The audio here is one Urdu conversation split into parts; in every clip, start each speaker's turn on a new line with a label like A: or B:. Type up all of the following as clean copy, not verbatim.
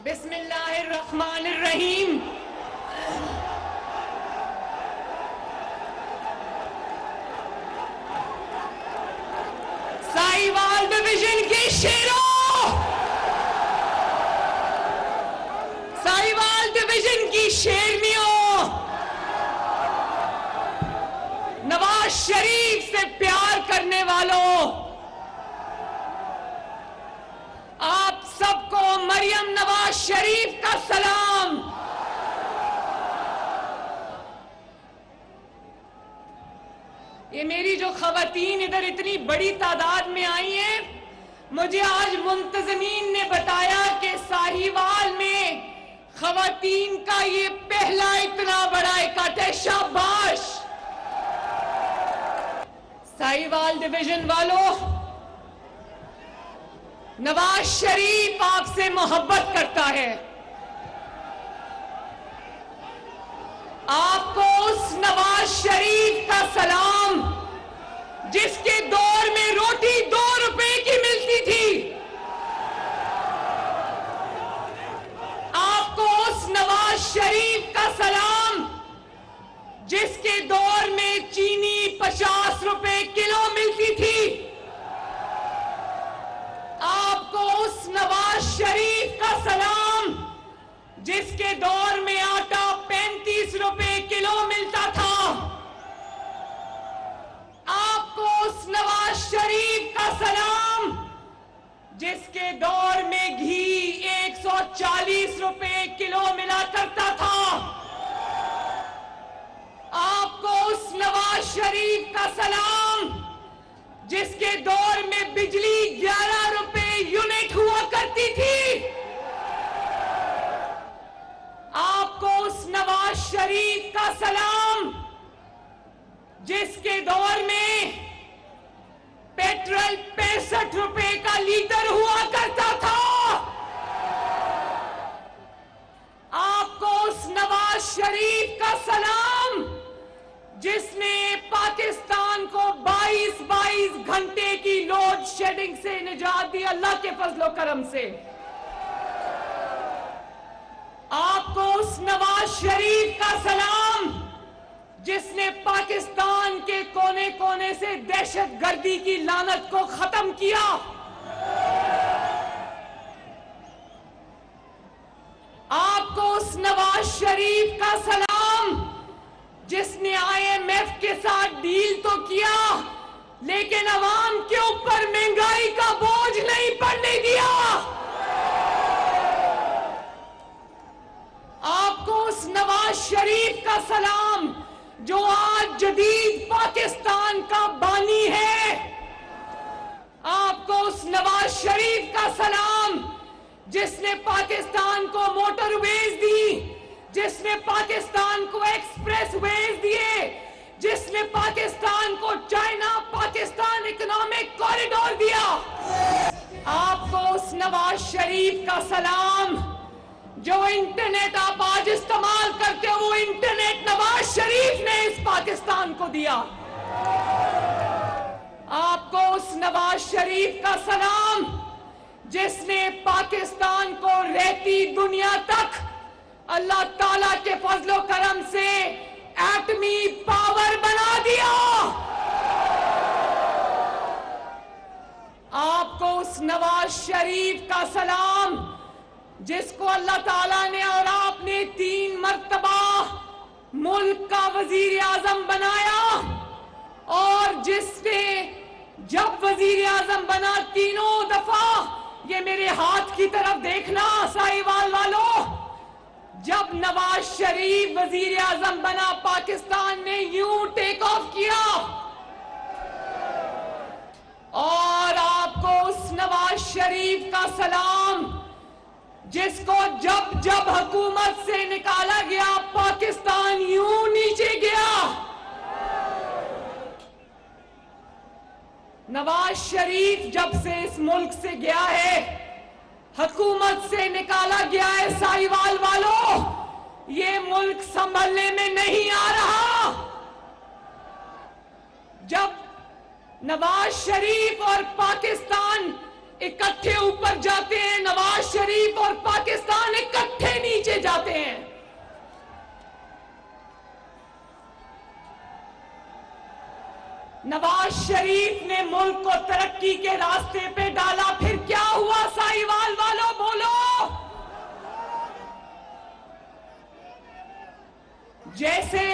A: بسم اللہ الرحمن الرحیم. ساہیوال ڈویژن کے شیروں، ساہیوال ڈویژن کی شیرنیوں، نواز شریف سے پیار کرنے والوں، آپ سب کو مریم نواز شریف کا سلام. یہ میری جو خواتین ادھر اتنی بڑی تعداد میں آئی ہیں، مجھے آج منتظمین نے بتایا کہ ساہیوال میں خواتین کا یہ پہلا اتنا بڑا اکٹھ ہے. شاباش. ساہیوال ڈویژن والوں، نواز شریف آپ سے محبت کرتا ہے. آپ کو اس نواز شریف کا سلام جس کے دور میں روٹی 2 روپے کی ملتی تھی. آپ کو اس نواز شریف کا سلام جس کے دور میں چینی 50 روپے کلو ملتی تھی. آپ کو اس نواز شریف کا سلام جس کے دور میں آٹا 35 روپے کلو ملتا تھا. آپ کو اس نواز شریف کا سلام جس کے دور میں گھی 140 روپے کلو ملا کرتا تھا. آپ کو اس نواز شریف کا سلام جس کے دور میں بجلی 11 روپے یونٹ ہوا کرتی تھی. آپ کو اس نواز شریف کا سلام جس کے دور میں پیٹرول 65 روپے کا لیٹر ہوا کرتا تھا. آپ کو اس نواز شریف کا سلام جس نے پاکستان کو 22 گھنٹے کی لوڈ شیڈنگ سے نجات دی اللہ کے فضل و کرم سے. آپ کو اس نواز شریف کا سلام جس نے پاکستان کے کونے کونے سے دہشت گردی کی لعنت کو ختم کیا. آپ کو اس نواز شریف کا سلام جس نے IMF کے ساتھ ڈیل تو کیا لیکن عوام کے اوپر مہنگائی کا بوجھ نہیں پڑنے دیا. آپ کو اس نواز شریف کا سلام جو آج جدید پاکستان کا بانی ہے. آپ کو اس نواز شریف کا سلام جس نے پاکستان کو موٹر ویز دی، جس نے پاکستان کو ایکسپریس ویز دیے، جس نے پاکستان کو چائنا پاکستان اکنامک کوریڈور دیا. آپ کو اس نواز شریف کا سلام جو انٹرنیٹ آپ آج استعمال کرتے ہو، وہ انٹرنیٹ نواز شریف نے اس پاکستان کو دیا. آپ کو اس نواز شریف کا سلام جس نے پاکستان کو رہتی دنیا تک اللہ تعالیٰ کے فضل و کرم سے ایٹمی پاور بنا دیا. آپ کو اس نواز شریف کا سلام جس کو اللہ تعالیٰ نے اور آپ نے 3 مرتبہ ملک کا وزیر اعظم بنایا، اور جس نے جب وزیر اعظم بنا 3 دفعہ، یہ میرے ہاتھ کی طرف دیکھنا ساہیوال والوں، جب نواز شریف وزیر اعظم بنا پاکستان نے یوں ٹیک آف کیا. اور آپ کو اس نواز شریف کا سلام جس کو جب حکومت سے نکالا گیا پاکستان یوں نیچے گیا. نواز شریف جب سے اس ملک سے گیا ہے، حکومت سے نکالا گیا ہے، ساہیوال والوں یہ ملک سنبھلنے میں نہیں آ رہا. جب نواز شریف اور پاکستان اکٹھے اوپر جاتے ہیں، نواز شریف اور پاکستان نواز شریف نے ملک کو ترقی کے راستے پہ ڈالا، پھر کیا ہوا سائیوال والوں بولو؟ جیسے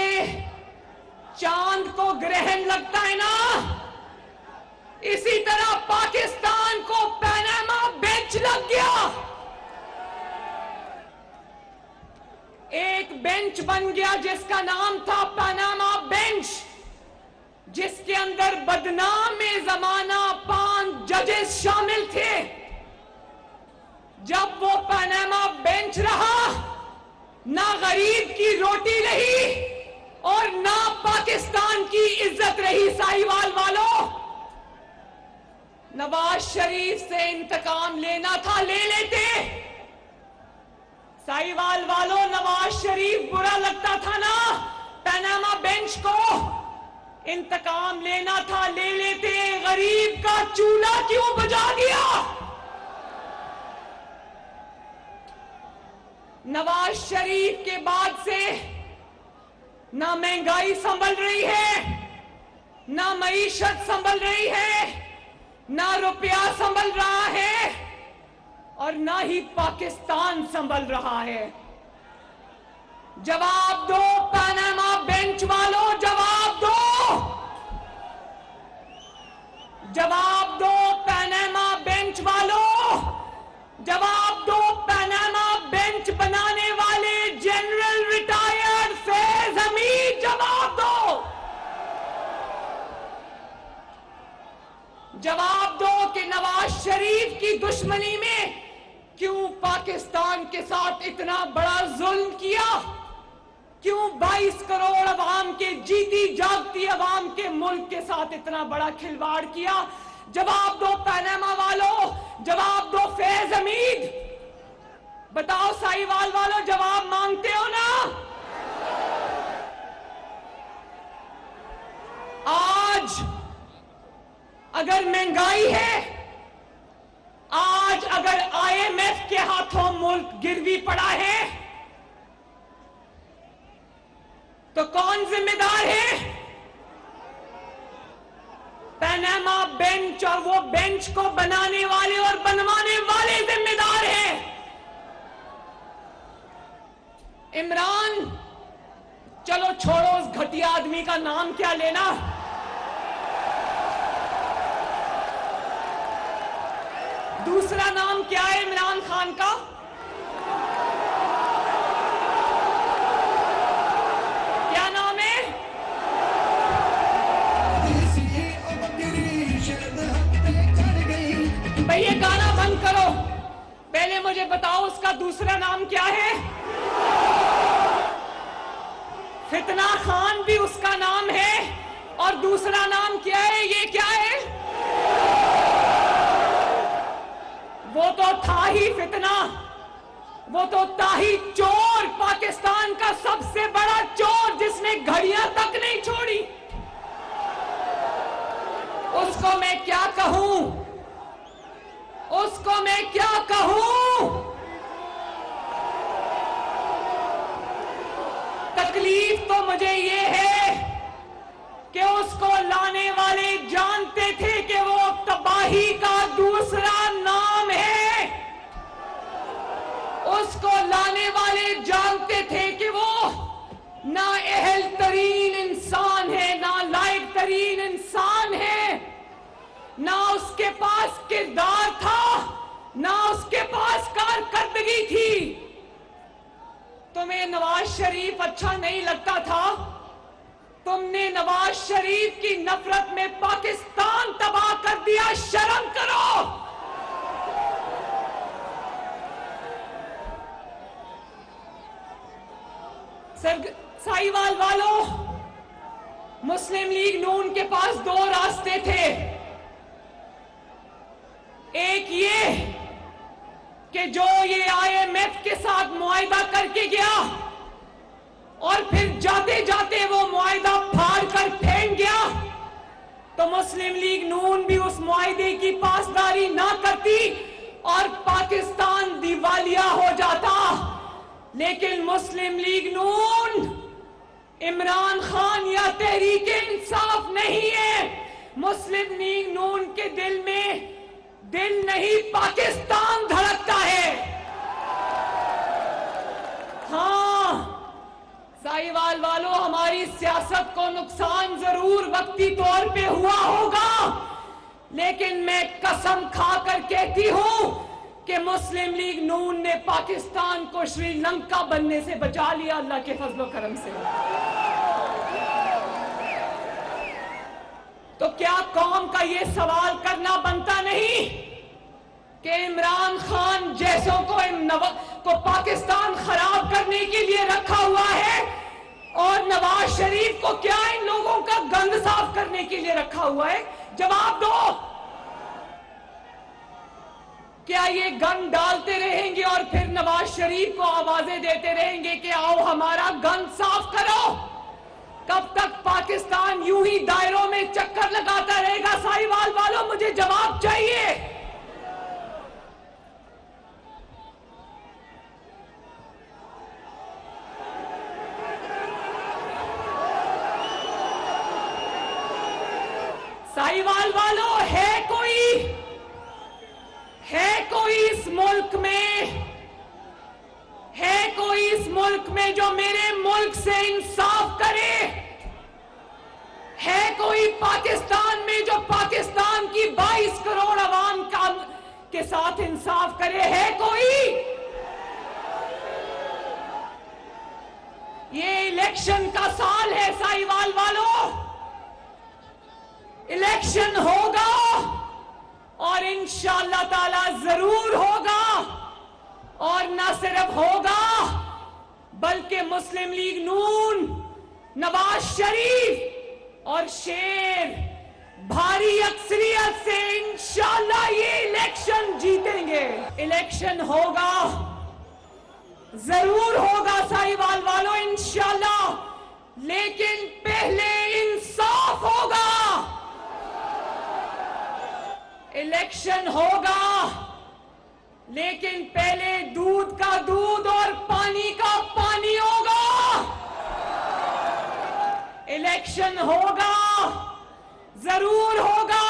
A: چاند کو گرہن لگتا ہے نا، اسی طرح پاکستان کو پاناما بینچ لگ گیا۔ ایک بینچ بن گیا جس کا نام تھا پاناما بینچ، جس کے اندر بدنام زمانہ 5 ججز شامل تھے۔ جب وہ پاناما بینچ رہا، نہ غریب کی روٹی رہی اور نہ پاکستان کی عزت رہی۔ سائیوال والوں، نواز شریف سے انتقام لینا تھا، لے لیتے۔ سائیوال والوں، نواز شریف برا لگتا تھا نا پاناما بینچ کو، انتقام لینا تھا، لے لیتے۔ غریب کا چولہا کیوں بجا دیا؟ نواز شریف کے بعد سے نہ مہنگائی سنبھل رہی ہے، نہ معیشت سنبھل رہی ہے، نہ روپیہ سنبھل رہا ہے، اور نہ ہی پاکستان سنبھل رہا ہے۔ جواب دو پاناما بینچ والوں، جواب دو، جواب دو پاناما بینچ والوں، جواب دو پاناما بینچ بنانے والے جنرل ریٹائرڈ فیض حمید، جواب دو۔ جواب دو کہ نواز شریف کی دشمنی میں کیوں پاکستان کے ساتھ اتنا بڑا ظلم کیا؟ کیوں 22 کروڑ عوام کے، جیتی جاگتی عوام کے ملک کے ساتھ اتنا بڑا کھلواڑ کیا؟ جواب دو پاناما والوں، جواب دو فیض حمید۔ بتاؤ سائیوال والوں، جواب مانگتے ہو نا؟ آج اگر مہنگائی ہے، آج اگر IMF کے ہاتھوں ملک گروی پڑا ہے، تو کون ذمہ دار ہے؟ پاناما بینچ اور وہ بینچ کو بنانے والے اور بنوانے والے ذمہ دار ہیں۔ عمران، چلو چھوڑو اس گھٹیا آدمی کا نام کیا لینا، دوسرا نام کیا ہے عمران خان کا؟ کیا نام ہے؟ بھئی یہ گانا بند کرو، پہلے مجھے بتاؤ اس کا دوسرا نام کیا ہے؟ فتنہ خان بھی اس کا نام ہے، اور دوسرا نام کیا ہے؟ یہ کیا ہے؟ وہ تو تھا ہی فتنہ، وہ تو تھا ہی چور، پاکستان کا سب سے بڑا چور جس نے گھڑیاں تک نہیں چھوڑی۔ اس کو میں کیا کہوں؟ اس کو میں کیا کہوں؟ تکلیف تو مجھے یہ ہے کہ اس کو لانے والے جانتے تھے کہ وہ تباہی کا دوسرا نام ہے۔ اس کو لانے والے جانتے تھے کہ وہ نہ اہل ترین انسان ہے، نہ لائق ترین انسان ہے، نہ اس کے پاس کردار تھا، نہ اس کے پاس کارکردگی تھی۔ تمہیں نواز شریف اچھا نہیں لگتا تھا؟ تم نے نواز شریف کی نفرت میں پاکستان تباہ کر دیا، شرم کرو۔ سائیوال والوں، مسلم لیگ نون کے پاس 2 راستے تھے۔ ایک یہ کہ جو یہ IMF کے ساتھ معاہدہ کر کے گیا اور پھر جاتے جاتے وہ معاہدہ پھاڑ کر پھینک گیا، تو مسلم لیگ نون بھی اس معاہدے کی پاسداری نہ کرتی اور پاکستان دیوالیہ ہو جاتا۔ لیکن مسلم لیگ نون عمران خان یا تحریک انصاف نہیں ہے، مسلم لیگ نون کے دل میں دل نہیں پاکستان دھڑکتا ہے۔ ہاں ساہیوال والو، ہماری سیاست کو نقصان ضرور وقتی طور پہ ہوا ہوگا، لیکن میں قسم کھا کر کہتی ہوں کہ مسلم لیگ نون نے پاکستان کو شری لنکا بننے سے بچا لیا اللہ کے فضل و کرم سے۔ تو کیا قوم کا یہ سوال کرنا بنتا نہیں کہ عمران خان جیسوں کو پاکستان خراب کرنے کے لیے رکھا ہوا ہے، اور نواز شریف کو کیا ان لوگوں کا گند صاف کرنے کے لیے رکھا ہوا ہے؟ جواب دو۔ کیا یہ گند ڈالتے رہیں گے اور پھر نواز شریف کو آوازیں دیتے رہیں گے کہ آؤ ہمارا گند صاف کرو؟ کب تک پاکستان یوں ہی دائروں میں چکر لگاتا رہے گا؟ ساہیوال والوں، مجھے جواب چاہیے۔ ساہیوال والو، ہے کوئی اس ملک میں جو میرے ملک سے انصاف کرے؟ ہے کوئی پاکستان میں جو پاکستان کی 22 کروڑ عوام کے ساتھ انصاف کرے؟ ہے کوئی؟ یہ الیکشن کا سال ہے ساہیوال والو، الیکشن ہوگا اور انشاءاللہ تعالی ضرور ہوگا، اور نہ صرف ہوگا بلکہ مسلم لیگ نون، نواز شریف اور شیر بھاری اکثریت سے انشاءاللہ یہ الیکشن جیتیں گے۔ الیکشن ہوگا، ضرور ہوگا ساہیوال والو انشاءاللہ، لیکن پہلے انصاف ہوگا۔ الیکشن ہوگا لیکن پہلے دودھ کا دودھ اور پانی کا پانی ہوگا۔ الیکشن ہوگا، ضرور ہوگا،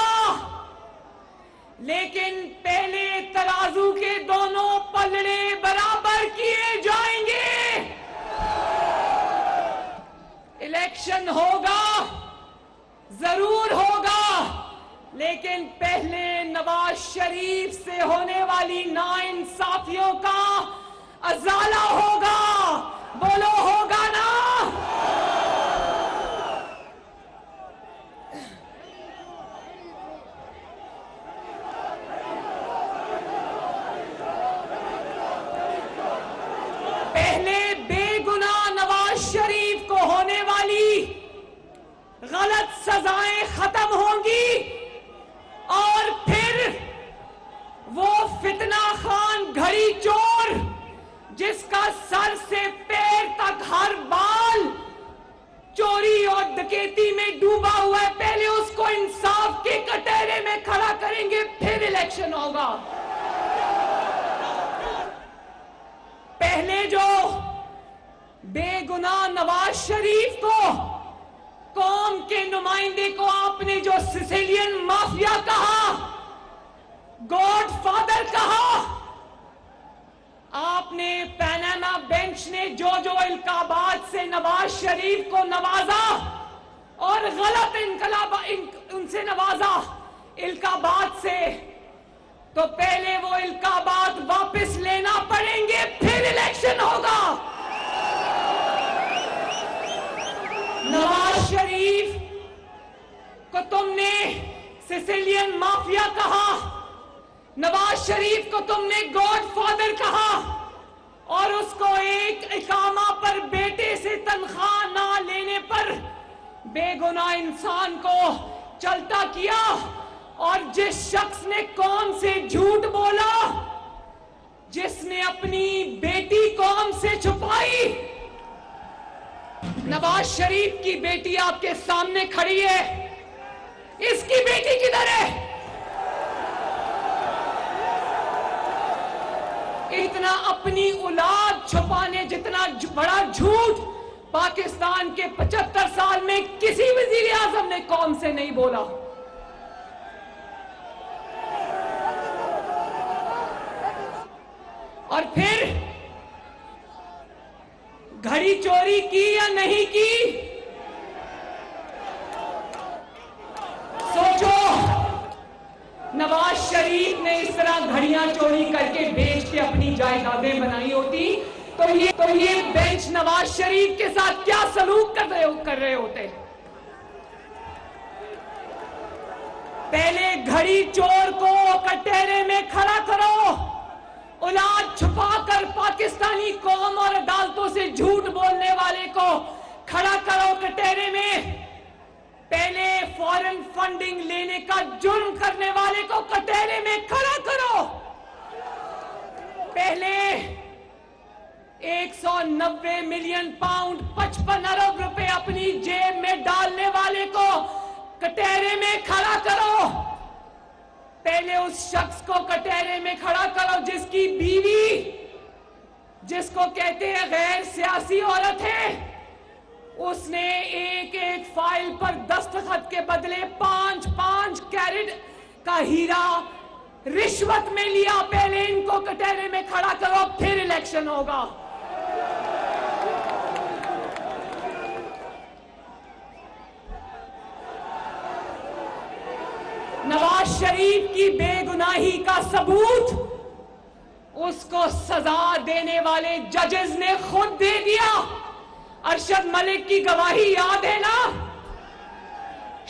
A: لیکن پہلے ترازو کے دونوں پلڑے برابر کیے جائیں گے۔ الیکشن ہوگا، ضرور ہوگا، لیکن پہلے نواز شریف سے ہونے والی ناانصافیوں کا ازالہ ہوگا۔ بولو ہوگا نا؟ پہلے بے گناہ نواز شریف کو ہونے والی غلط سزائیں ختم ہوں گی، اور پھر وہ فتنہ خان گھڑی چور جس کا سر سے پیر تک ہر بال چوری اور ڈکیتی میں ڈوبا ہوا ہے، پہلے اس کو انصاف کے کٹہرے میں کھڑا کریں گے، پھر الیکشن ہوگا۔ پہلے جو بے گناہ نواز شریف کو، قوم کے نمائندے کو آپ نے جو سیسیلین مافیا کہا، گاڈ فادر کہا، آپ نے پیناما بینچ نے جو القابات سے نواز شریف کو نوازا اور غلط ان سے نوازا القابات سے، تو پہلے وہ القابات واپس لینا پڑیں گے، پھر الیکشن ہوگا۔ نواز شریف کو تم نے سیسیلین مافیا کہا، نواز شریف کو تم نے گاڈ فادر کہا، اور اس کو ایک اقامہ پر بیٹے سے تنخواہ نہ لینے پر بے گناہ انسان کو چلتا کیا، اور جس شخص نے قوم سے جھوٹ بولا، جس نے اپنی بیٹی قوم سے چھپائی، نواز شریف کی بیٹی آپ کے سامنے کھڑی ہے، اس کی بیٹی کدھر ہے؟ اتنا اپنی اولاد چھپانے جتنا بڑا جھوٹ پاکستان کے 75 سال میں کسی وزیر اعظم نے قوم سے نہیں بولا. اور پھر گھڑی چوری کی یا نہیں کی؟ سوچو، نواز شریف نے اس طرح گھڑیاں چوری کر کے بیچ کے اپنی جائیدادیں بنائی ہوتی تو یہ بینچ نواز شریف کے ساتھ کیا سلوک کر رہے ہوتے؟ پہلے گھڑی چور کو کٹہرے میں کھڑا کرو، اولاد چھپا کر پاکستانی قوم اور عدالتوں سے جھوٹ بولنے والے کو کھڑا کرو کٹہرے میں. پہلے فورن فنڈنگ لینے کا جرم کرنے والے کو کٹہرے میں کھڑا کرو. پہلے 190 ملین پاؤنڈ 55 ارب روپے اپنی جیب میں ڈالنے والے کو کٹہرے میں کھڑا کرو. پہلے اس شخص کو کٹہرے میں کھڑا کرو جس کی بیوی، جس کو کہتے ہیں غیر سیاسی عورت ہے، اس نے ایک فائل پر دستخط کے بدلے 5 کیرٹ کا ہیرا رشوت میں لیا. پہلے ان کو کٹہرے میں کھڑا کرو، پھر الیکشن ہوگا. نواز شریف کی بے گناہی کا ثبوت اس کو سزا دینے والے ججز نے خود دے دیا. ارشد ملک کی گواہی یاد ہے نا؟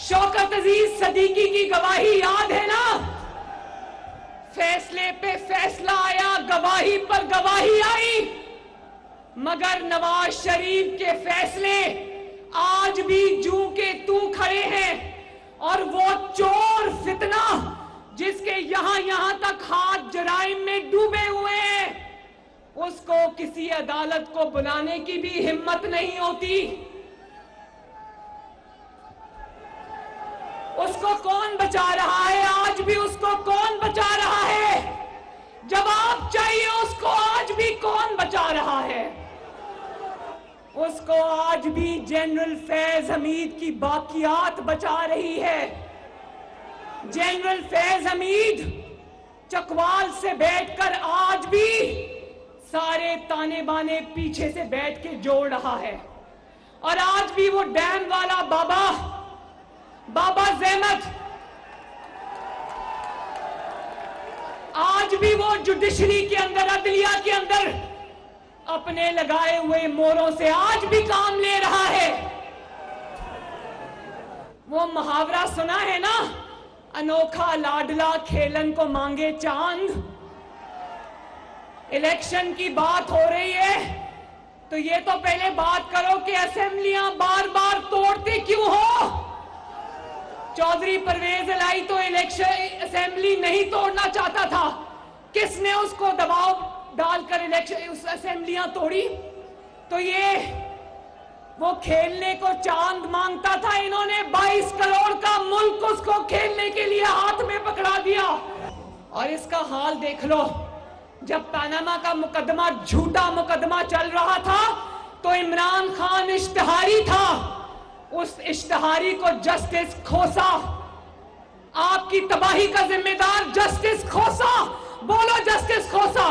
A: شوکت عزیز صدیقی کی گواہی یاد ہے نا؟ فیصلے پہ فیصلہ آیا، گواہی پر گواہی آئی، مگر نواز شریف کے فیصلے آج بھی جوں کے توں کھڑے ہیں. اور وہ چور فتنہ جس کے یہاں تک ہاتھ جرائم میں ڈوبے ہوئے ہیں، اس کو کسی عدالت کو بلانے کی بھی ہمت نہیں ہوتی. اس کو کون بچا رہا ہے؟ آج بھی اس کو کون بچا رہا ہے؟ جواب چاہیے اس کو. آج بھی کون بچا رہا ہے؟ اس کو آج بھی جنرل فیض حمید کی باقیات بچا رہی ہے. جنرل فیض حمید چکوال سے بیٹھ کر آج بھی سارے تانے بانے پیچھے سے بیٹھ کے جوڑ رہا ہے. اور آج بھی وہ ڈیم والا بابا زینت، آج بھی وہ جوڈیشری کے اندر، عدلیہ کے اندر اپنے لگائے ہوئے موروں سے آج بھی کام لے رہا ہے. وہ محاورہ سنا ہے نا، انوکھا لاڈلا کھیلن کو مانگے چاند. الیکشن کی بات ہو رہی ہے تو یہ تو پہلے بات کرو کہ اسمبلیاں بار بار توڑتے کیوں ہو؟ چودھری پرویز الہی تو الیکشن اسمبلی نہیں توڑنا چاہتا تھا. کس نے اس کو دباؤ ڈال کر اسمبلیاں توڑی؟ تو یہ وہ کھیلنے کو چاند مانگتا تھا، انہوں نے 22 کروڑ کا ملک اس کو کھیلنے کے لیے ہاتھ میں پکڑا دیا. اور اس کا حال دیکھ لو، جب پاناما کا مقدمہ جھوٹا مقدمہ چل رہا تھا تو عمران خان اشتہاری تھا. اس اشتہاری کو جسٹس کھوسا، آپ کی تباہی کا ذمہ دار جسٹس کھوسا. بولو جسٹس کھوسا.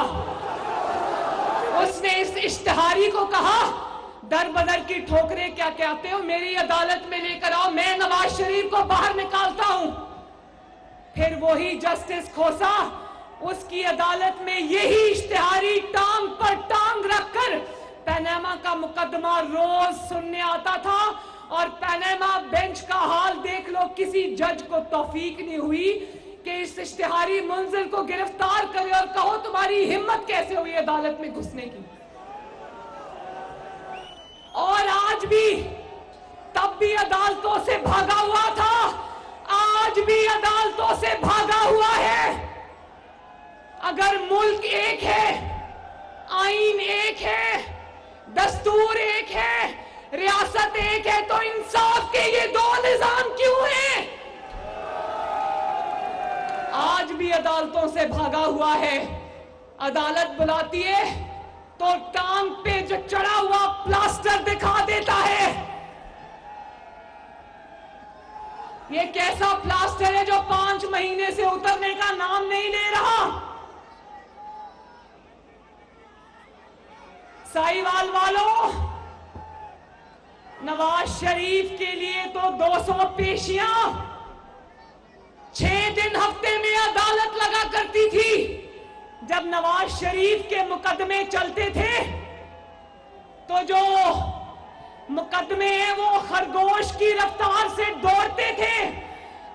A: اس نے اس اشتہاری کو کہا در بدر کی ٹھوکریں کیا کہتے ہو، میری عدالت میں لے کر آؤ، میں نواز شریف کو باہر نکالتا ہوں. پھر وہی جسٹس کھوسا اس کی عدالت میں یہی اشتہاری ٹانگ پر ٹانگ رکھ کر پاناما کا مقدمہ روز سننے آتا تھا. اور پاناما بینچ کا حال دیکھ لو، کسی جج کو توفیق نہیں ہوئی کہ اس اشتہاری منزل کو گرفتار کرے اور کہو تمہاری ہمت کیسے ہوئی عدالت میں گھسنے کی. اور آج بھی، تب بھی عدالتوں سے بھاگا ہوا تھا، آج بھی عدالتوں سے بھاگا ہوا ہے. اگر ملک ایک ہے، آئین ایک ہے، دستور ایک ہے، ریاست ایک ہے، تو انصاف کے یہ دو نظام کیوں ہیں؟ آج بھی عدالتوں سے بھاگا ہوا ہے. عدالت بلاتی ہے تو ٹانگ پہ جو چڑھا ہوا پلاسٹر دکھا دیتا یہ کیسا پلاسٹر ہے جو 5 مہینے سے اترنے کا نام نہیں لے رہا؟ ساہیوال والوں، نواز شریف کے لیے تو 200 پیشیاں 6 دن ہفتے میں عدالت لگا کرتی تھی۔ جب نواز شریف کے مقدمے چلتے تھے تو جو مقدمے ہیں وہ خرگوش کی رفتار سے دوڑتے تھے۔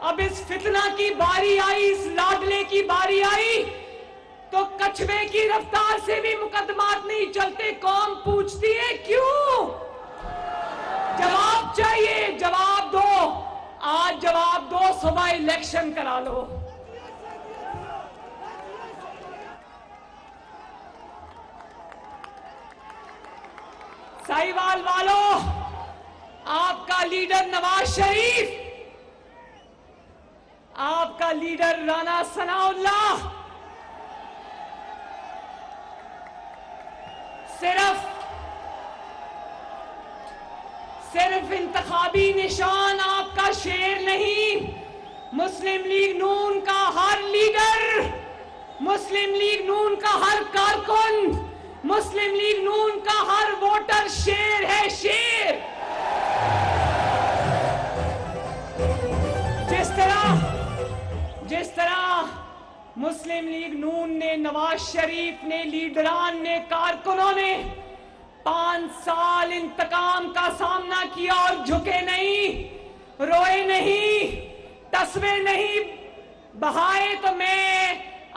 A: اب اس فتنہ کی باری آئی، اس لاڈلے کی باری آئی تو کچھوے کی رفتار سے بھی مقدمات نہیں چلتے۔ قوم پوچھتی ہے کیوں؟ جواب چاہیے، جواب دو، آج جواب دو، صبح الیکشن کرا لو۔ ساہیوال والوں، آپ کا لیڈر نواز شریف، آپ کا لیڈر رانا ثناء اللہ صرف انتخابی نشان آپ کا شیر نہیں، مسلم لیگ نون کا ہر لیڈر، مسلم لیگ نون کا ہر کارکن، مسلم لیگ نون کا ہر ووٹر شیر ہے، شیر۔ جس طرح مسلم لیگ نون نے، نواز شریف نے، لیڈران نے، کارکنوں نے 5 سال انتقام کا سامنا کیا اور جھکے نہیں، روئے نہیں، تصویر نہیں بہائے، تو میں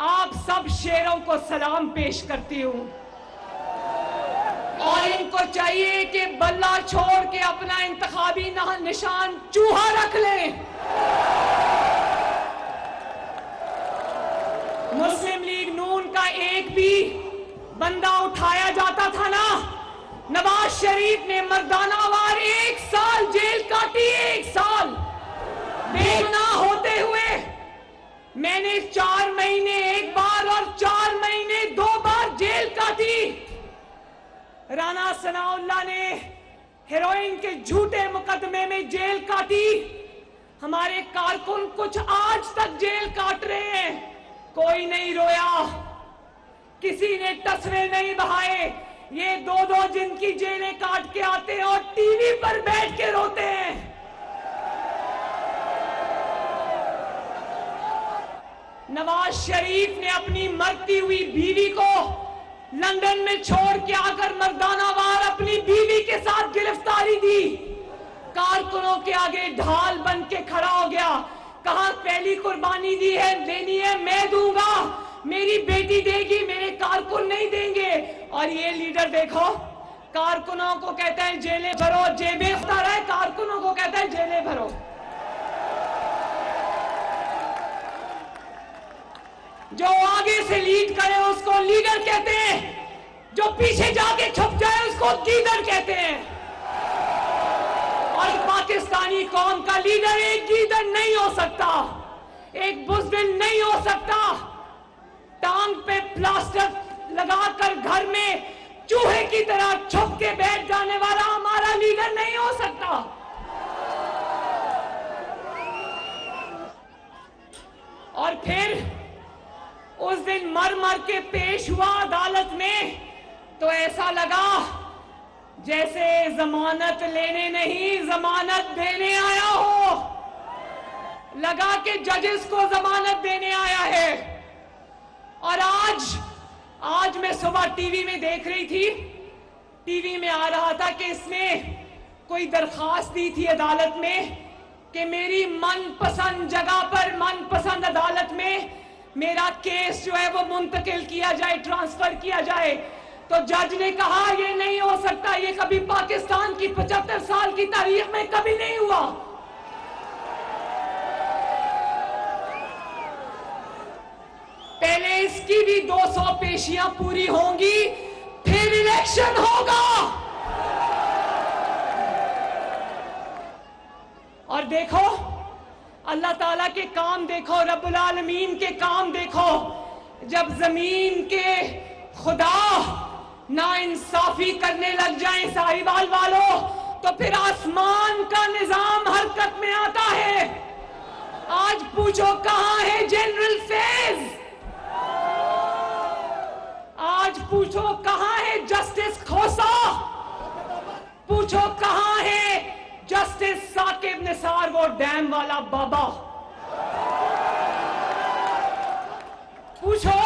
A: آپ سب شیروں کو سلام پیش کرتی ہوں۔ اور ان کو چاہیے کہ بلہ چھوڑ کے اپنا انتخابی نشان چوہا رکھ لیں۔ مسلم لیگ نون کا ایک بھی بندہ اٹھایا جاتا تھا نا، نواز شریف نے مردانہ وار 1 سال جیل کاٹی، 1 سال بے گناہ ہوتے ہوئے۔ میں نے 4 مہینے 1 بار اور 4 مہینے 2 بار جیل کاٹی۔ رانا ثناء اللہ نے ہیروئن کے جھوٹے مقدمے میں جیل کاٹی۔ ہمارے کارکن کچھ آج تک جیل کاٹ رہے ہیں، کوئی نہیں رویا، کسی نے تصویر نہیں بہائے۔ یہ 2 دن کی جیلیں کاٹ کے آتے ہیں اور ٹی وی پر بیٹھ کے روتے ہیں۔ نواز شریف نے اپنی مرتی ہوئی بیوی کو لندن میں چھوڑ کے آ کر مردانہ وار اپنی بیوی کے ساتھ گرفتاری دی، کارکنوں کے آگے ڈھال بن کے کھڑا ہو گیا، کہاں پہلی قربانی دی ہے، دینی ہے میں دوں گا، میری بیٹی دے گی، میرے کارکن نہیں دیں گے۔ اور یہ لیڈر دیکھو، کارکنوں کو کہتا ہے جیلیں بھرو، جیبیں اختار ہے، کارکنوں کو کہتا ہے جیلیں بھرو۔ جو آگے سے لیڈ کرے اس کو لیڈر کہتے ہیں، جو پیچھے جا کے چھپ جائے اس کو گیدڑ کہتے ہیں۔ اور پاکستانی قوم کا لیڈر ایک گیدڑ نہیں ہو سکتا، ایک بزدل نہیں ہو سکتا، ٹانگ پہ پلاسٹر لگا کر گھر میں چوہے کی طرح چھپ کے بیٹھ جانے والا ہمارا لیڈر نہیں ہو سکتا۔ اور پھر اس دن مر مر کے پیش ہوا عدالت میں تو ایسا لگا جیسے ضمانت لینے نہیں ضمانت دینے آیا ہو، لگا کہ ججز کو ضمانت دینے آیا ہے۔ اور آج میں صبح ٹی وی میں دیکھ رہی تھی، ٹی وی میں آ رہا تھا کہ اس نے کوئی درخواست دی تھی عدالت میں کہ میری من پسند جگہ پر، من پسند عدالت میں میرا کیس جو ہے وہ منتقل کیا جائے، ٹرانسفر کیا جائے۔ تو جج نے کہا یہ نہیں ہو سکتا، یہ کبھی پاکستان کی 75 سال کی تاریخ میں کبھی نہیں ہوا۔ پہلے اس کی بھی 200 پیشیاں پوری ہوں گی، پھر الیکشن ہوگا۔ اور دیکھو اللہ تعالیٰ کے کام دیکھو، رب العالمین کے کام دیکھو، جب زمین کے خدا ناانصافی کرنے لگ جائیں ساہیوال والوں، تو پھر آسمان کا نظام حرکت میں آتا ہے۔ آج پوچھو کہاں ہے جنرل فیض؟ آج پوچھو کہاں ہے جسٹس کھوسا؟ پوچھو کہاں ہے جسٹس ثاقب نثار، وہ ڈیم والا بابا؟ پوچھو۔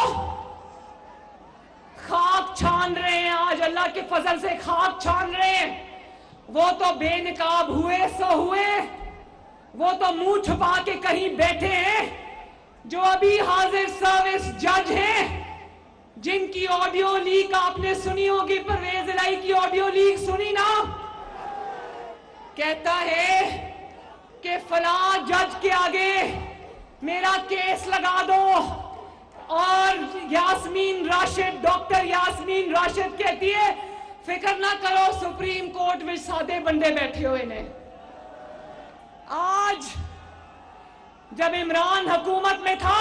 A: خاک چھان رہے ہیں آج، اللہ کے فضل سے خاک چھان رہے ہیں۔ وہ تو بے نقاب ہوئے سو ہوئے، وہ تو منہ چھپا کے کہیں بیٹھے ہیں۔ جو ابھی حاضر سروس جج ہیں، جن کی آڈیو لیک آپ نے سنی ہوگی، پرویز الہی کی آڈیو لیک سنی نا؟ کہتا ہے کہ فلاں جج کے آگے میرا کیس لگا دو، اور یاسمین راشد، ڈاکٹر یاسمین راشد کہتی ہے فکر نہ کرو، سپریم کورٹ میں سادے بندے بیٹھے ہوئے نے۔ آج جب عمران حکومت میں تھا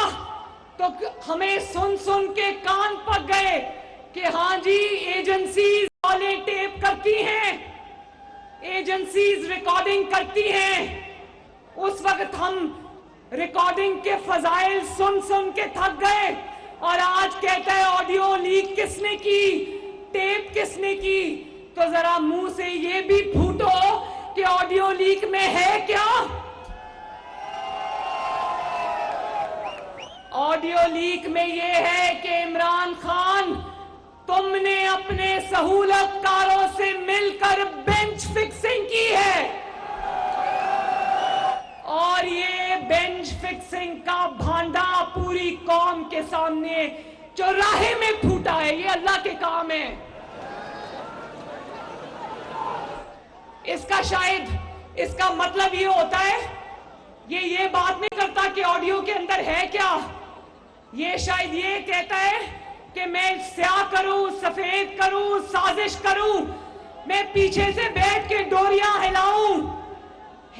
A: تو ہمیں سن سن کے کان پک گئے کہ ہاں جی ایجنسیز والے ٹیپ کرتی ہیں، ایجنسیز ریکارڈنگ کرتی ہیں۔ اس وقت ہم ریکارڈنگ کے فضائل سن سن کے تھک گئے، اور آج کہتا ہے آڈیو لیک کس نے کی، ٹیپ کس نے کی؟ تو ذرا منہ سے یہ بھی پھوٹو کہ آڈیو لیک میں ہے کیا؟ آڈیو لیک میں یہ ہے کہ عمران خان، تم نے اپنے سہولت کاروں سے مل کر بینچ فکسنگ کی ہے، اور یہ بینچ فکسنگ کا بھانڈا پوری قوم کے سامنے چوراہے میں پھوٹا ہے۔ یہ اللہ کے کام ہے۔ اس کا شاید اس کا مطلب یہ ہوتا ہے، یہ بات نہیں کرتا کہ آڈیو کے اندر ہے کیا، یہ شاید یہ کہتا ہے کہ میں سیاہ کروں، سفید کروں، سازش کروں، میں پیچھے سے بیٹھ کے ڈوریاں ہلاؤں۔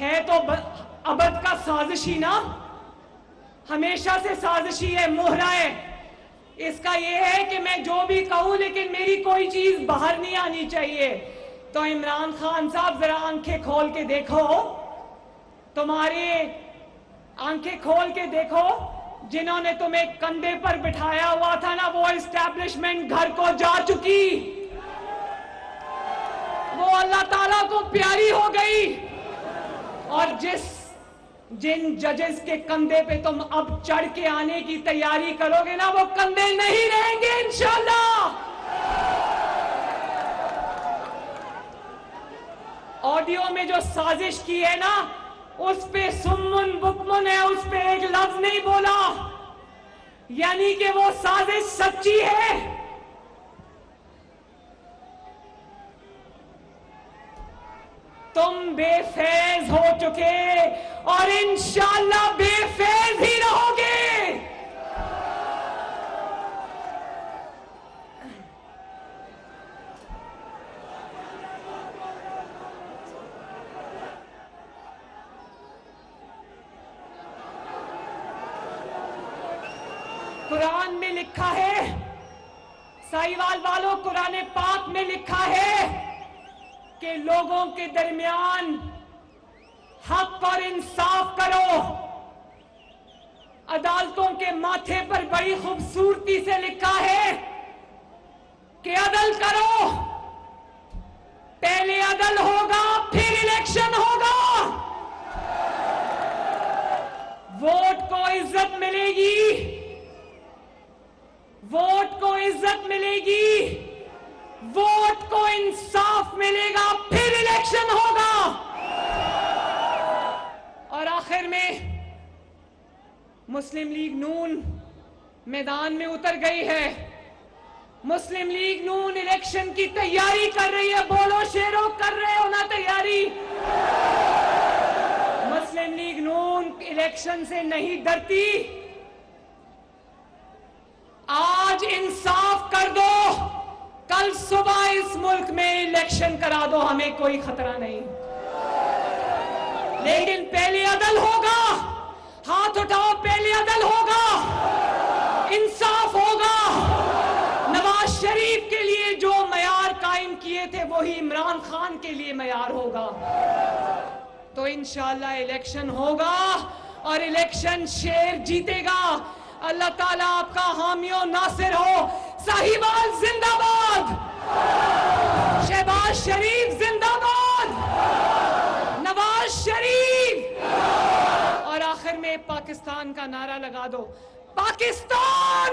A: ہے تو ابد کا سازشی نا، ہمیشہ سے سازشی ہے، مہرہ ہے۔ اس کا یہ ہے کہ میں جو بھی کہوں لیکن میری کوئی چیز باہر نہیں آنی چاہیے۔ تو عمران خان صاحب ذرا آنکھیں کھول کے دیکھو، تمہارے آنکھیں کھول کے دیکھو، جنہوں نے تمہیں کندھے پر بٹھایا ہوا تھا نا، وہ اسٹیبلشمنٹ گھر کو جا چکی، وہ اللہ تعالیٰ کو پیاری ہو گئی۔ اور جن ججز کے کندھے پہ تم اب چڑھ کے آنے کی تیاری کرو گے نا، وہ کندھے نہیں رہیں گے انشاءاللہ۔ آڈیو میں جو سازش کی ہے نا، اس پہ سمن بکمن ہے، اس پہ ایک لفظ نہیں بولا، یعنی کہ وہ سازش سچی ہے۔ تم بے فیض ہو چکے اور انشاءاللہ بے فیض ہی رہو گے۔ قرآن میں لکھا ہے، سائیوال والوں، قرآن پاک میں لکھا ہے کہ لوگوں کے درمیان حق اور انصاف کرو۔ عدالتوں کے ماتھے پر بڑی خوبصورتی سے لکھا ہے کہ عدل کرو، پہلے عدل ہوگا پھر الیکشن ہوگا، ووٹ کو عزت ملے گی، ووٹ کو عزت ملے گی، ووٹ کو انصاف ملے گا، پھر الیکشن ہوگا۔ اور آخر میں مسلم لیگ نون میدان میں اتر گئی ہے، مسلم لیگ نون الیکشن کی تیاری کر رہی ہے۔ بولو شیرو، کر رہے ہو نا تیاری؟ مسلم لیگ نون الیکشن سے نہیں ڈرتی۔ آج انصاف کر دو، کل صبح اس ملک میں الیکشن کرا دو، ہمیں کوئی خطرہ نہیں، لیکن پہلے عدل ہوگا۔ ہاتھ اٹھاؤ، پہلے عدل ہوگا، انصاف ہوگا۔ نواز شریف کے لیے جو معیار قائم کیے تھے وہی عمران خان کے لیے معیار ہوگا۔ تو انشاءاللہ الیکشن ہوگا اور الیکشن شیر جیتے گا. اللہ تعالیٰ آپ کا حامی و ناصر ہو. صاحبال زندہ باد, شہباز شریف زندہ باد, نواز شریف. اور آخر میں پاکستان کا نعرہ لگا دو, پاکستان.